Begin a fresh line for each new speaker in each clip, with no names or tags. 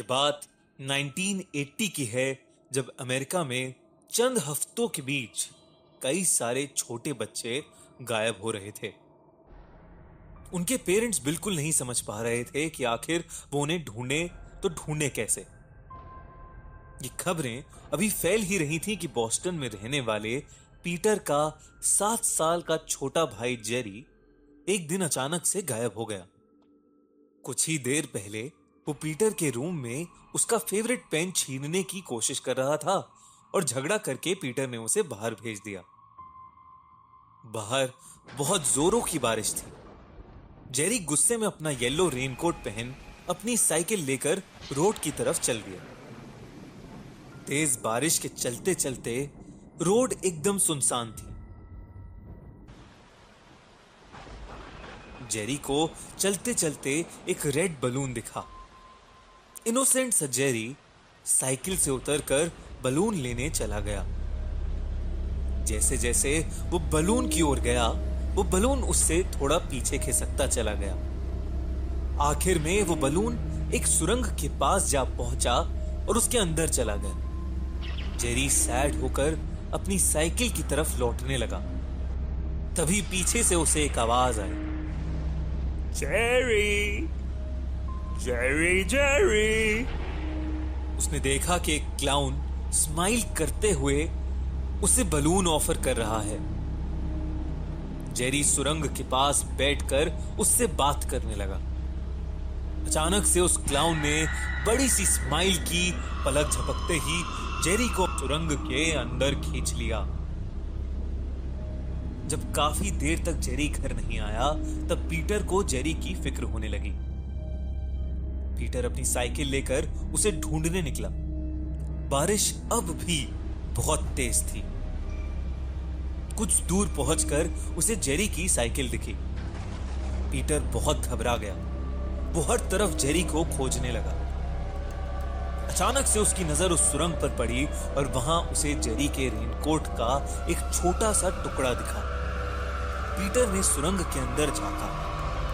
बात 1980 की है, जब अमेरिका में चंद हफ्तों के बीच कई सारे छोटे बच्चे गायब हो रहे थे। उनके पेरेंट्स बिल्कुल नहीं समझ पा रहे थे कि आखिर वो उन्हें ढूंढे तो ढूंढे कैसे। ये खबरें अभी फैल ही रही थी कि बॉस्टन में रहने वाले पीटर का 7 साल का छोटा भाई जेरी एक दिन अचानक से गायब हो गया। कुछ ही देर पहले वो पीटर के रूम में उसका फेवरेट पेन छीनने की कोशिश कर रहा था और झगड़ा करके पीटर ने उसे बाहर भेज दिया। बाहर बहुत जोरों की बारिश थी। जेरी गुस्से में अपना येलो रेनकोट पहन अपनी साइकिल लेकर रोड की तरफ चल दिया। तेज बारिश के चलते चलते रोड एकदम सुनसान थी। जेरी को चलते चलते एक रेड बलून दिखा। इनोसेंट सा जेरी साइकिल से उतरकर बलून लेने चला गया। जैसे जैसे वो बलून की ओर गया, वो बलून उससे थोड़ा पीछे खिसकता चला गया। आखिर में वो बलून एक सुरंग के पास जा पहुंचा और उसके अंदर चला गया। जेरी सैड होकर अपनी साइकिल की तरफ लौटने लगा। तभी पीछे से उसे एक आवाज आई, जेरी, जेरी, जेरी। उसने देखा कि एक क्लाउन स्माइल करते हुए उसे बलून ऑफर कर रहा है। जेरी सुरंग के पास बैठकर उससे बात करने लगा। अचानक से उस क्लाउन ने बड़ी सी स्माइल की। पलक झपकते ही जेरी को सुरंग के अंदर खींच लिया। जब काफी देर तक जेरी घर नहीं आया, तब पीटर को जेरी की फिक्र होने लगी। पीटर अपनी साइकिल लेकर उसे ढूंढने निकला। बारिश अब भी बहुत तेज थी। कुछ दूर पहुंचकर उसे जेरी की साइकिल दिखी। पीटर बहुत घबरा गया। वो हर तरफ जेरी को खोजने लगा। अचानक से उसकी नजर उस सुरंग पर पड़ी और वहां उसे जेरी के रेनकोट का एक छोटा सा टुकड़ा दिखा। पीटर ने सुरंग के अंदर झांका,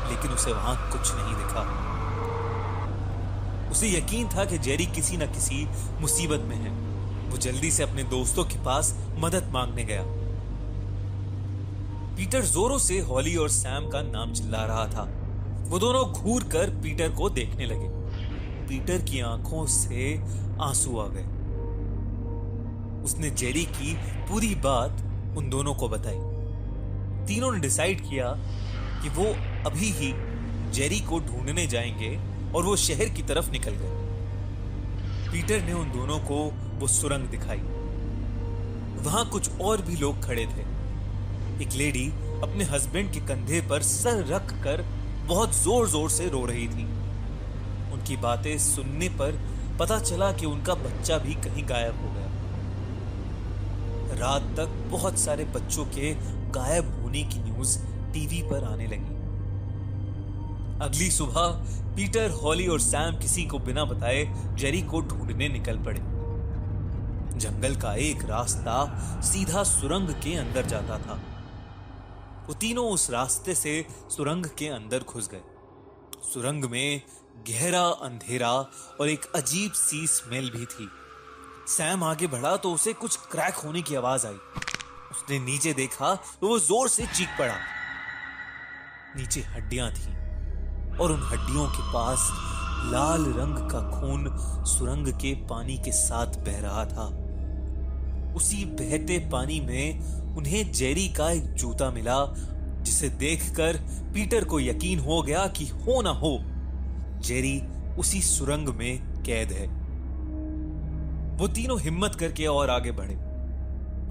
लेकिन उसे वहां कुछ नहीं दिखा। उसे यकीन था कि जेरी किसी न किसी मुसीबत में है। वो जल्दी से अपने दोस्तों के पास मदद मांगने गया। पीटर जोरों से हॉली और सैम का नाम चिल्ला रहा था। वो दोनों घूर कर पीटर को देखने लगे। पीटर की आंखों से आंसू आ गए। उसने जेरी की पूरी बात उन दोनों को बताई। तीनों ने डिसाइड किया कि वो अभी ही जेरी को ढूंढने जाएंगे और वो शहर की तरफ निकल गए। पीटर ने उन दोनों को वो सुरंग दिखाई। वहां कुछ और भी लोग खड़े थे। एक लेडी अपने हस्बैंड के कंधे पर सर रख कर बहुत जोर जोर से रो रही थी। उनकी बातें सुनने पर पता चला कि उनका बच्चा भी कहीं गायब हो गया। रात तक बहुत सारे बच्चों के गायब होने की न्यूज टीवी पर आने लगी। अगली सुबह पीटर, हॉली और सैम किसी को बिना बताए जेरी को ढूंढने निकल पड़े। जंगल का एक रास्ता सीधा सुरंग के अंदर जाता था। वो तीनों उस रास्ते से सुरंग के अंदर घुस गए। सुरंग में गहरा अंधेरा और एक अजीब सी स्मेल भी थी। सैम आगे बढ़ा तो उसे कुछ क्रैक होने की आवाज आई। उसने नीचे देखा तो वो जोर से चीख पड़ा। नीचे हड्डियां थीं और उन हड्डियों के पास लाल रंग का खून सुरंग के पानी के साथ बह रहा था। उसी बहते पानी में उन्हें जेरी का एक जूता मिला, जिसे देखकर पीटर को यकीन हो गया कि हो ना हो जेरी उसी सुरंग में कैद है। वो तीनों हिम्मत करके और आगे बढ़े।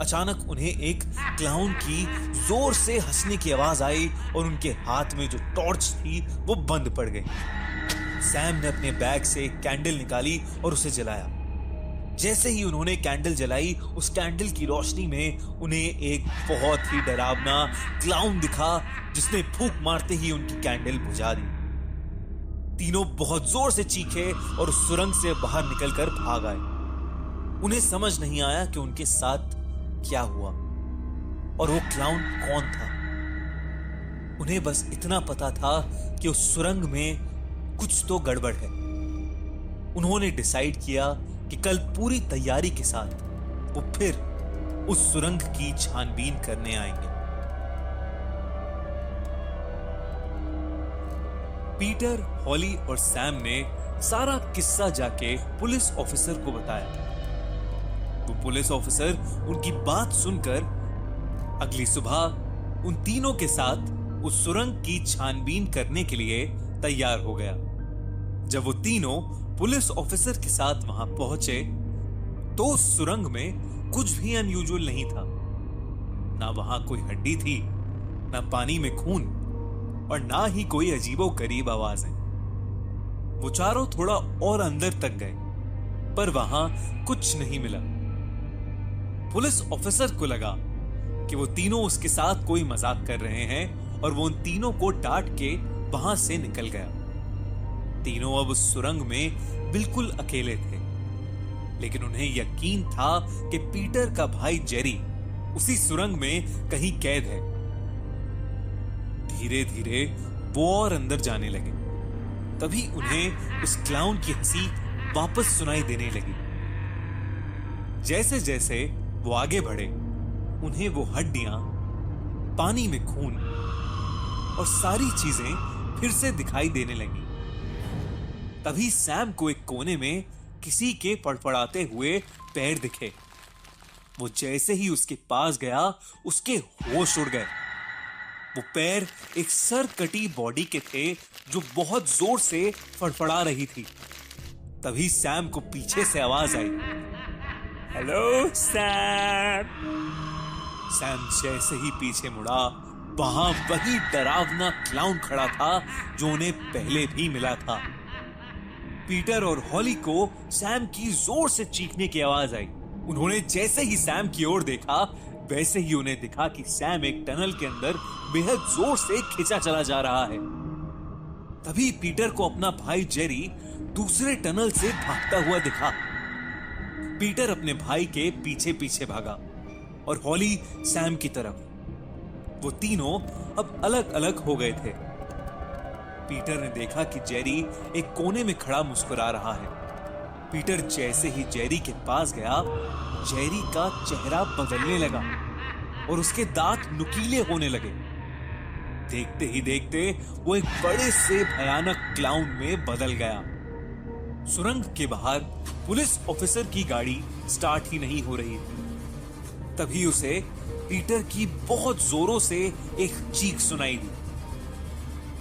अचानक उन्हें एक क्लाउन की जोर से हंसने की आवाज आई और उनके हाथ में जो टॉर्च थी वो बंद पड़ गई। सैम ने अपने बैग से एक कैंडल निकाली और उसे जलाया। जैसे ही उन्होंने कैंडल जलाई, उस कैंडल की रोशनी में उन्हें एक बहुत ही डरावना क्लाउन दिखा, जिसने फूंक मारते ही उनकी कैंडल बुझा दी। तीनों बहुत जोर से चीखे और उस सुरंग से बाहर निकलकर भाग आए। उन्हें समझ नहीं आया कि उनके साथ क्या हुआ और वो क्लाउन कौन था। उन्हें बस इतना पता था कि उस सुरंग में कुछ तो गड़बड़ है। उन्होंने डिसाइड किया कि कल पूरी तैयारी के साथ वो फिर उस सुरंग की छानबीन करने आएंगे। पीटर, हॉली और सैम ने सारा किस्सा जाके पुलिस ऑफिसर को बताया। वो पुलिस ऑफिसर उनकी बात सुनकर अगली सुबह उन तीनों के साथ उस सुरंग की छानबीन करने के लिए तैयार हो गया। जब वो तीनों पुलिस ऑफिसर के साथ वहां पहुंचे तो उस सुरंग में कुछ भी अनयूजुअल नहीं था। ना वहां कोई हड्डी थी, ना पानी में खून और ना ही कोई अजीबोगरीब आवाजें। वो चारों थोड़ा और अंदर तक गए पर वहां कुछ नहीं मिला। पुलिस ऑफिसर को लगा कि वो तीनों उसके साथ कोई मजाक कर रहे हैं और वो उन तीनों को डांट के वहां से निकल गया। तीनों अब उस सुरंग में बिल्कुल अकेले थे, लेकिन उन्हें यकीन था कि पीटर का भाई जेरी उसी सुरंग में कहीं कैद है। धीरे धीरे वो और अंदर जाने लगे। तभी उन्हें उस क्लाउन की हंसी वापस सुनाई देने लगी। जैसे जैसे वो आगे बढ़े उन्हें वो हड्डियां, पानी में खून और सारी चीजें फिर से दिखाई देने लगी। तभी सैम को एक कोने में किसी के फड़फड़ाते हुए पैर दिखे। वो जैसे ही उसके पास गया उसके होश उड़ गए। वो पैर एक सर कटी बॉडी के थे जो बहुत जोर से फड़फड़ा रही थी। तभी सैम को पीछे से आवाज आई, हेलो सैम। सैम जैसे ही पीछे मुड़ा वहां वही डरावना क्लाउन खड़ा था जो उन्हें पहले भी मिला था। पीटर और हॉली को सैम की जोर से चीखने की आवाज आई। उन्होंने जैसे ही सैम की ओर देखा वैसे ही उन्हें दिखा कि सैम एक टनल के अंदर बेहद जोर से खींचा चला जा रहा है। तभी पीटर को अपना भाई जेरी दूसरे टनल से भागता हुआ दिखा। पीटर अपने भाई के पीछे पीछे भागा और हॉली सैम की तरफ। वो तीनों अब अलग अलग हो गए थे। पीटर ने देखा कि जेरी एक कोने में खड़ा मुस्कुरा रहा है। पीटर जैसे ही जेरी के पास गया, जेरी का चेहरा बदलने लगा और उसके दांत नुकीले होने लगे। देखते ही देखते वो एक बड़े से भयानक क्लाउन में बदल गया। सुरंग के बाहर पुलिस ऑफिसर की गाड़ी स्टार्ट ही नहीं हो रही थी। तभी उसे पीटर की बहुत जोरों से एक चीख सुनाई दी।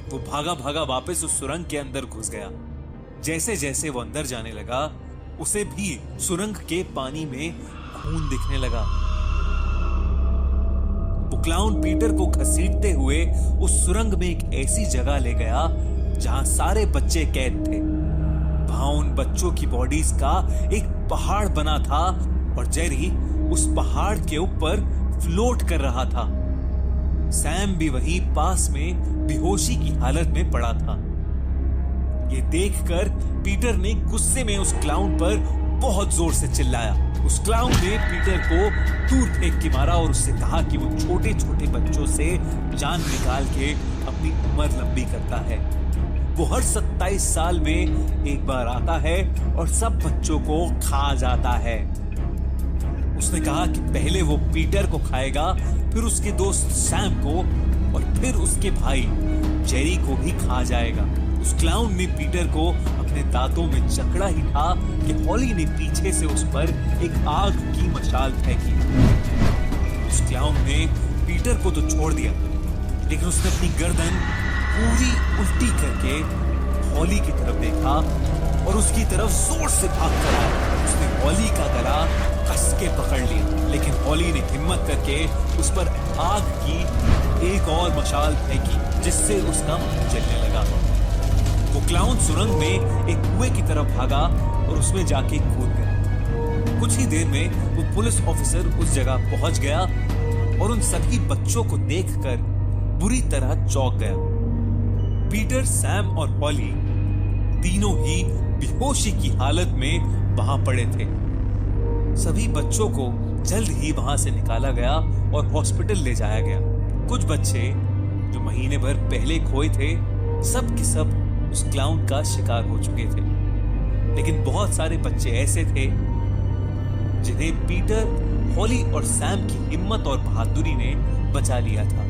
वो भागा भागा वापस उस सुरंग के अंदर घुस गया। जैसे जैसे वो अंदर जाने लगा उसे भी सुरंग के पानी में खून दिखने लगा। वो क्लाउन पीटर को घसीटते हुए उस सुरंग में एक ऐसी जगह ले गया जहां सारे बच्चे कैद थे। वहां उन बच्चों की बॉडीज का एक पहाड़ बना था और जेरी उस पहाड़ के ऊपर फ्लोट कर रहा था। सैम भी वहीं पास में बेहोशी की हालत में पड़ा था। ये देखकर पीटर ने गुस्से में उस क्लाउन पर बहुत जोर से चिल्लाया। उस क्लाउन ने पीटर को दूर फेंक के मारा और उससे कहा कि वो छोटे छोटे बच्चों से जान निकाल के अपनी उम्र लंबी करता है। वो हर 27 साल में एक बार आता है और सब बच्चों को खा जाता है। उसने कहा कि पहले वो पीटर को खाएगा, फिर उसके दोस्त सैम को और फिर उसके भाई जेरी को भी खा जाएगा। उस क्लाउन ने पीटर को अपने दांतों में जकड़ा ही था कि हॉली ने पीछे से उस पर एक आग की मशाल फेंकी। उस क्लाउन ने पीटर को तो छोड़ दिया, लेकिन उसने अपनी गर्दन पूरी उल्टी करके हॉली की तरफ देखा और उसकी तरफ जोर से भाग कर आया। उसने हॉली का गला कस के पकड़ लिया, लेकिन हॉली ने हिम्मत करके उस पर आग की एक और मशाल फेंकी जिससे उसका मुंह जलने लगा। वो क्लाउन सुरंग में एक कुएं की तरफ भागा और उसमें जाके कूद गया। कुछ ही देर में वो पुलिस ऑफिसर उस जगह पहुंच गया और उन सभी बच्चों को देखकर बुरी तरह चौंक गया। पीटर, सैम और हॉली तीनों ही बेहोशी की हालत में वहां पड़े थे। सभी बच्चों को जल्द ही वहां से निकाला गया और हॉस्पिटल ले जाया गया। कुछ बच्चे जो महीने भर पहले खोए थे, सब के सब उस क्लाउन का शिकार हो चुके थे। लेकिन बहुत सारे बच्चे ऐसे थे जिन्हें पीटर, हॉली और सैम की हिम्मत और बहादुरी ने बचा लिया था।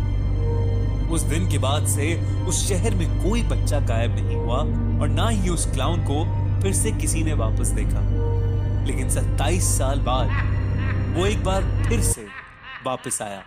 उस दिन के बाद से उस शहर में कोई बच्चा गायब नहीं हुआ और ना ही उस क्लाउन को फिर से किसी ने वापस देखा। लेकिन 27 साल बाद वो एक बार फिर से वापस आया।